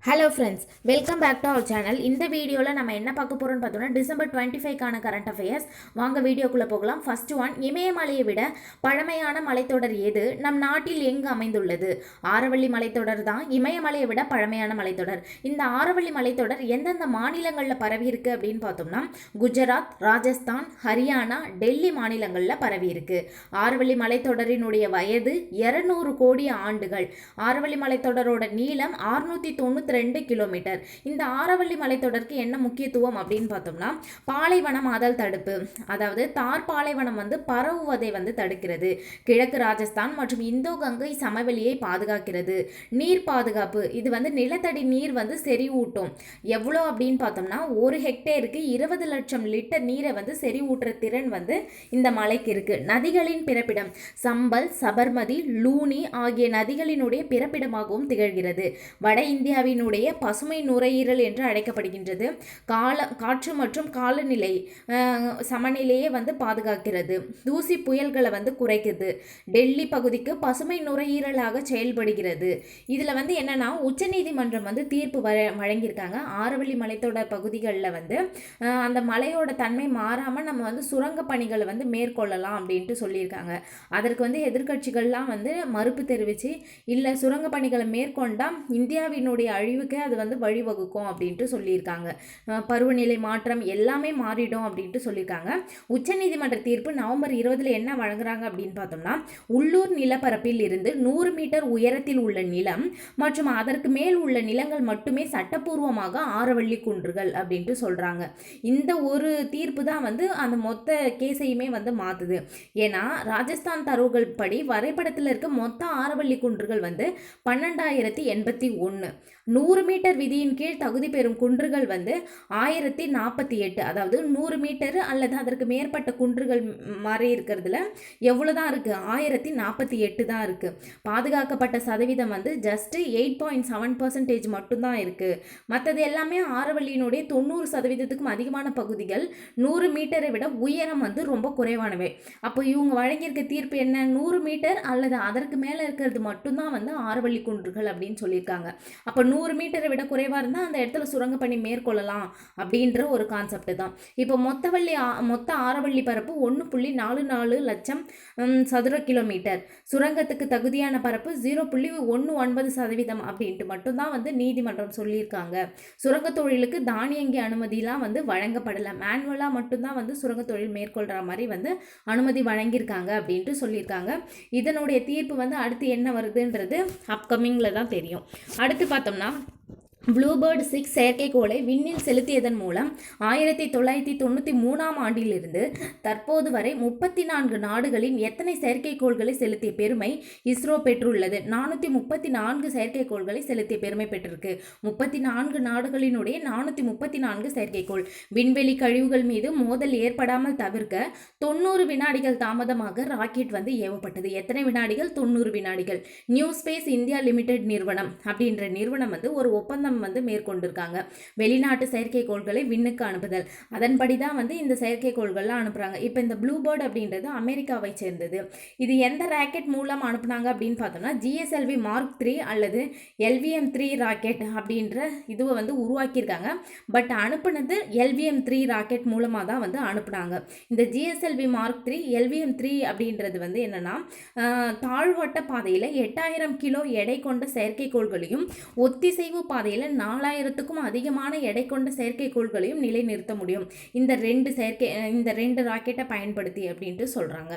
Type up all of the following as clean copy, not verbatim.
Hello friends, welcome back to our channel. இந்த வீடியோவில் நம்ம என்ன பார்க்க போகிறோம்னு பார்த்தோம்னா டிசம்பர் 25க்கான கரண்ட் அஃபேர்ஸ். வாங்க வீடியோக்குள்ளே போகலாம். ஃபர்ஸ்ட் ஒன், இமயமலையை விட பழமையான மலைத்தொடர் எது? நம் நாட்டில் எங்கு அமைந்துள்ளது? ஆரவள்ளி மலைத்தொடர் தான் இமயமலையை விட பழமையான மலைத்தொடர். இந்த ஆரவள்ளி மலைத்தொடர் எந்தெந்த மாநிலங்களில் பரவி இருக்கு அப்படின்னு பார்த்தோம்னா குஜராத், ராஜஸ்தான், ஹரியானா, டெல்லி மாநிலங்களில் பரவி இருக்கு. ஆரவள்ளி மலைத்தொடரினுடைய வயது 200 கோடி ஆண்டுகள். ஆரவள்ளி மலைத்தொடரோட நீளம் 692 கிலோமீட்டர். இந்த ஆரவள்ளி மலைத்தொடருக்கு என்ன முக்கியத்துவம் அப்படின்னு பார்த்தோம்னா பாலைவனமாதல் தடுப்பு, அதாவது தார் பாலைவனம் பரவுவதை தடுக்கிறது. கிழக்கு ராஜஸ்தான் மற்றும் இந்தோ கங்கை சமவெளியை பாதுகாக்கிறது. நீர் பாதுகாப்பு, இது நிலத்தடி நீர் செறிவூட்டும். எவ்வளோ அப்படின்னு பார்த்தோம்னா 1 ஹெக்டேருக்கு 20 லட்சம் லிட்டர் நீரை செறிவூட்டுற திறன் இந்த மலைக்கு இருக்கு. நதிகளின் பிறப்பிடம் சம்பல், சபர்மதி, லூனி ஆகிய நதிகளினுடைய பிறப்பிடமாகவும் திகழ்கிறது. வட இந்தியாவினுடைய பசுமை நுரையீரல் என்று அழைக்கப்படுகின்றது. காற்று மற்றும் காலநிலை சமநிலையை பாதுகாக்கிறது. தூசி புயல்களை குறைக்குது. டெல்லி பகுதிக்கு பசுமை நுரையீரலாக செயல்படுகிறது. இதில் என்னன்னா உச்சநீதிமன்றம் தீர்ப்பு வழங்கியிருக்காங்க. ஆரவள்ளி மலைத்தொடர் பகுதிகளில் அந்த மலையோட தன்மை மாறாமல் நம்ம சுரங்க பணிகளை மேற்கொள்ளலாம் அப்படின்ட்டு சொல்லியிருக்காங்க. அதற்கு எதிர்கட்சிகள்லாம் மறுப்பு தெரிவித்து இல்லை, சுரங்க பணிகளை மேற்கொண்டால் இந்தியாவினுடைய அழிவுக்கு அது வழிவகுக்கும் அப்படின்ட்டு சொல்லியிருக்காங்க. பருவநிலை மாற்றம் எல்லாமே மாறிடும் அப்படின்ட்டு சொல்லியிருக்காங்க. உச்சநீதிமன்ற தீர்ப்பு நவம்பர் 20 என்ன வழங்குறாங்க அப்படின்னு பார்த்தோம்னா உள்ளூர் நிலப்பரப்பில் இருந்து 100 மீட்டர் உயரத்தில் உள்ள நிலம் மற்றும் அதற்கு மேல் உள்ள நிலங்கள் மட்டுமே சட்டப்பூர்வமாக ஆரவள்ளி குன்றுகள் அப்படின்ட்டு சொல்றாங்க. இந்த ஒரு தீர்ப்பு தான் அந்த மொத்த கேஸையுமே மாத்துது. ஏன்னா ராஜஸ்தான் தரவுகள் படி வரைபடத்தில் இருக்க மொத்த ஆரவள்ளி குன்றுகள் 12,081. 100 மீட்டர் விதியின் கீழ் தகுதி பெறும் குன்றுகள் 1048. அதாவது 100 மீட்டர் அல்லது அதற்கு மேற்பட்ட குன்றுகள் மாறி இருக்கிறதுல எவ்வளோதான் இருக்கு? 1048 தான் இருக்கு. பாதுகாக்கப்பட்ட சதவீதம் ஜஸ்ட் 8.7% மட்டும்தான் இருக்கு. மற்றது எல்லாமே ஆரவள்ளியினுடைய 90% அதிகமான பகுதிகள் 100 மீட்டரை விட உயரம் ரொம்ப குறைவானவை. அப்போ இவங்க வழங்கியிருக்க தீர்ப்பு என்ன? 100 மீட்டர் அல்லது அதற்கு மேலே இருக்கிறது மட்டும்தான் ஆரவள்ளி குன்றுகள் அப்படின்னு சொல்லியிருக்காங்க. அப்போ 100 மீட்டரை விட குறைவாக இருந்தால் அந்த இடத்துல சுரங்க பணி மேற்கொள்ளலாம் அப்படின்ற ஒரு கான்செப்ட் தான். இப்போ மொத்த ஆரவள்ளி பரப்பு 1.44 லட்சம் சதுர கிலோமீட்டர். சுரங்கத்துக்கு தகுதியான பரப்பு 0.19% அப்படின்ட்டு மட்டும்தான் நீதிமன்றம் சொல்லியிருக்காங்க. சுரங்க தொழிலுக்கு தானியங்கி அனுமதியெலாம் வழங்கப்படலை. மேனுவலாக மட்டும்தான் சுரங்க தொழில் மேற்கொள்கிற மாதிரி அனுமதி வழங்கியிருக்காங்க அப்படின்ட்டு சொல்லியிருக்காங்க. இதனுடைய தீர்ப்பு அடுத்து என்ன வருதுன்றது அப்கமிங்கில் தான் தெரியும். அடுத்து பார்த்தோம்னா ப்ளூபேர்ட் 6 செயற்கைக்கோளை விண்ணில் செலுத்தியதன் மூலம் 1993ஆம் ஆண்டிலிருந்து தற்போது வரை 34 நாடுகளின் எத்தனை செயற்கைக்கோள்களை செலுத்திய பெருமை இஸ்ரோ பெற்றுள்ளது? 434 செயற்கைக்கோள்களை செலுத்திய பெருமை பெற்றிருக்கு. 34 நாடுகளினுடைய 434 செயற்கைக்கோள். விண்வெளி கழிவுகள் மீது மோதல் ஏற்படாமல் தவிர்க்க 90 வினாடிகள் தாமதமாக ராக்கெட் ஏவப்பட்டது. எத்தனை வினாடிகள்? 90 வினாடிகள். நியூ ஸ்பேஸ் இந்தியா லிமிடெட் நிறுவனம் அப்படின்ற நிறுவனம் ஒரு ஒப்பந்தம் மேற்கொண்டிருக்காங்க. வெளிநாட்டு செயற்கைக்கோள்களை விண்ணுக்கு அனுப்புதல். அதன்படி தான் இந்த செயற்கைக்கோள்கள்லாம் அனுப்புறாங்க. இப்போ இந்த ப்ளூபேர்ட் அப்படின்றது அமெரிக்காவை சேர்ந்தது. இது எந்த ராக்கெட் மூலம் அனுப்புனாங்க அப்படின்னு பார்த்தோம்னா GSLV Mark 3 அல்லது LVM-3 ராக்கெட் அப்படின்ற இதுவை உருவாக்கியிருக்காங்க. பட் அனுப்புனது LVM-3 ராக்கெட் மூலமாக தான் அனுப்புனாங்க. இந்த GSLV Mark 3 LVM-3 அப்படின்றது என்னன்னா தாழ்வட்ட பாதையில் 8000 கிலோ எடை கொண்ட செயற்கைக்கோள்களையும் ஒத்திசைவு பாதையில் 4000க்கும் அதிகமான எடை கொண்ட செயற்கைக்கோள்களையும் நிலைநிறுத்த முடியும் இந்த ரெண்டு ராக்கெட்டை பயன்படுத்தி அப்படின்ட்டு சொல்றாங்க.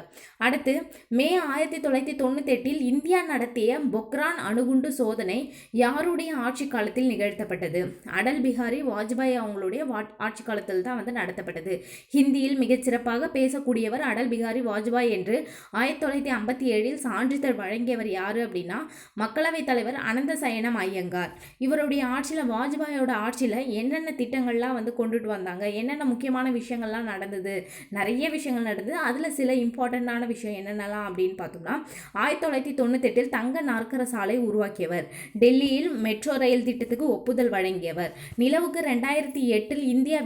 அடுத்து மே 1998 இந்தியா நடத்திய பொக்ரான் அணுகுண்டு சோதனை யாருடைய ஆட்சி காலத்தில் நிகழ்த்தப்பட்டது? அடல் பிஹாரி வாஜ்பாய் அவங்களுடைய ஆட்சி காலத்தில் தான் நடத்தப்பட்டது. ஹிந்தியில் மிகச்சிறப்பாக பேசக்கூடியவர் அடல் பிஹாரி வாஜ்பாய் என்று 1957 சான்றிதழ் வழங்கியவர் யாரு அப்படின்னா மக்களவைத் தலைவர் அனந்த சயனம் ஐயங்கார். இவருடைய ஆட்சியில் வாஜ்பாயோட ஆட்சியில் என்னென்ன திட்டங்கள்லாம் கொண்டுட்டு வந்தாங்க, என்னென்ன முக்கியமான விஷயங்கள்லாம் நடந்தது, நிறைய விஷயங்கள் நடந்தது. அதில் சில இம்பார்ட்டண்ட்டான விஷயம் என்னென்னலாம் அப்படின்னு பார்த்தோம்னா 1998 தங்க நாற்கர சாலை உருவாக்கியவர். டெல்லியில் மெட்ரோ ரயில் திட்டத்துக்கு ஒப்புதல் வழங்கியவர். நிலவுக்கு 2008 இந்தியா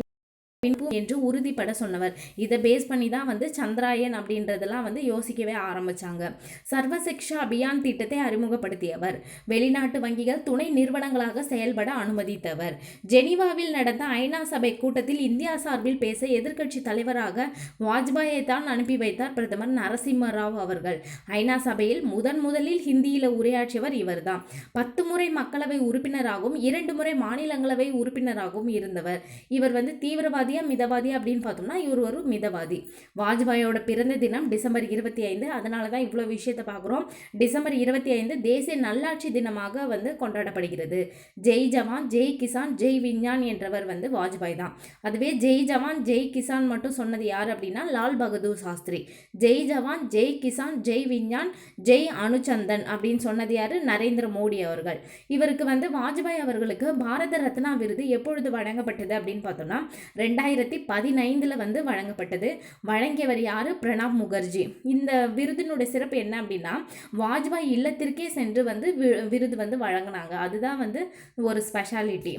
என்று உறுதிப்பட சொன்னவர். இதை பேஸ் பண்ணி தான் வந்து சந்திராயன் அப்படின்றதெல்லாம் வந்து யோசிக்கவே ஆரம்பிச்சாங்க. சர்வ சிக்ஷா அபியான் திட்டத்தை அறிமுகப்படுத்தியவர். வெளிநாட்டு வங்கிகள் துணை நிறுவனங்களாக செயல்பட அனுமதித்தவர். ஜெனீவாவில் நடந்த ஐநா சபை கூட்டத்தில் இந்தியா சார்பில் பேச எதிர்க்கட்சி தலைவராக வாஜ்பாயை தான் அனுப்பி வைத்தார் பிரதமர் நரசிம்ம ராவ் அவர்கள். ஐநா சபையில் முதலில் ஹிந்தியில் உரையாற்றியவர் இவர்தான். 10 முறை மக்களவை உறுப்பினராகவும் 2 முறை மாநிலங்களவை உறுப்பினராகவும் இருந்தவர். இவர் வந்து தீவிரவாதி மிதவாதி அப்படின்னு பார்த்தோம்னா இவர் ஒரு மிதவாதி. வாஜ்பாயோட பிறந்த தினம் டிசம்பர் 25. அதனால தான் இவ்வளோ விஷயத்தை பார்க்குறோம். டிசம்பர் 25 தேசிய நல்லாட்சி தினமாக வந்து கொண்டாடப்படுகிறது. ஜெய் ஜவான் ஜெய் கிசான் ஜெய் விஞ்ஞான் என்றவர் வந்து வாஜ்பாய் தான். அதுவே ஜெய் ஜவான் ஜெய் கிசான் மட்டும் சொன்னது யார் அப்படின்னா லால் பகதூர் சாஸ்திரி. ஜெய் ஜவான் ஜெய் கிசான் ஜெய் விஞ்ஞான் ஜெய் அனுசந்தன் அப்படின்னு சொன்னது யார்? நரேந்திர மோடி அவர்கள். இவருக்கு வந்து வாஜ்பாய் அவர்களுக்கு பாரத ரத்னா விருது எப்பொழுது வழங்கப்பட்டது அப்படின்னு பார்த்தோம்னா 2015 வந்து வழங்கப்பட்டது. வழங்கியவர் யாரு? பிரணாப் முகர்ஜி. இந்த விருதினுடைய சிறப்பு என்ன அப்படின்னா வாஜ்பாய் இல்லத்திற்கே சென்று வந்து விருது வந்து வழங்கினாங்க. அதுதான் வந்து ஒரு ஸ்பெஷாலிட்டி.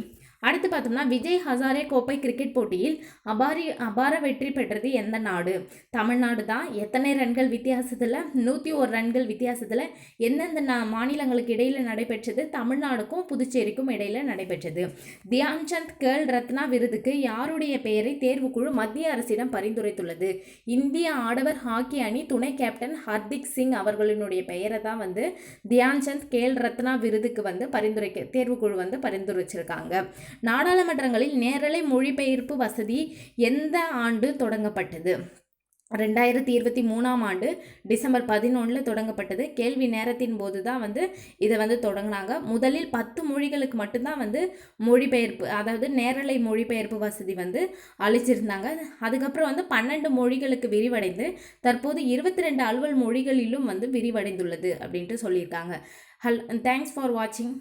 அடுத்து பார்த்தோம்னா விஜய் ஹசாரே கோப்பை கிரிக்கெட் போட்டியில் அபார வெற்றி பெற்றது எந்த நாடு? தமிழ்நாடு தான். எத்தனை ரன்கள் வித்தியாசத்தில்? 101 ரன்கள் வித்தியாசத்தில். எந்தெந்த மாநிலங்களுக்கு இடையில் நடைபெற்றது? தமிழ்நாடுக்கும் புதுச்சேரிக்கும் இடையில் நடைபெற்றது. தியான்சந்த் கேல் ரத்னா விருதுக்கு யாருடைய பெயரை தேர்வுக்குழு மத்திய அரசிடம் பரிந்துரைத்துள்ளது? இந்திய ஆடவர் ஹாக்கி அணி துணை கேப்டன் ஹர்திக் சிங் அவர்களினுடைய பெயரை தான் வந்து தியான்சந்த் கேல் ரத்னா விருதுக்கு வந்து தேர்வுக்குழு வந்து பரிந்துரைச்சிருக்காங்க. நாடாளுமன்றங்களில் நேரலை மொழிபெயர்ப்பு வசதி எந்த ஆண்டு தொடங்கப்பட்டது? 2023 ஆண்டு டிசம்பர் 11 தொடங்கப்பட்டது. கேள்வி நேரத்தின் போது தான் வந்து இதை வந்து தொடங்கினாங்க. முதலில் 10 மொழிகளுக்கு மட்டும்தான் வந்து மொழிபெயர்ப்பு, அதாவது நேரலை மொழிபெயர்ப்பு வசதி வந்து அளிச்சிருந்தாங்க. அதுக்கப்புறம் வந்து 12 மொழிகளுக்கு விரிவடைந்து தற்போது 22 அலுவல் மொழிகளிலும் வந்து விரிவடைந்துள்ளது அப்படின்ட்டு சொல்லியிருக்காங்க. தேங்க்ஸ் ஃபார் வாட்சிங்.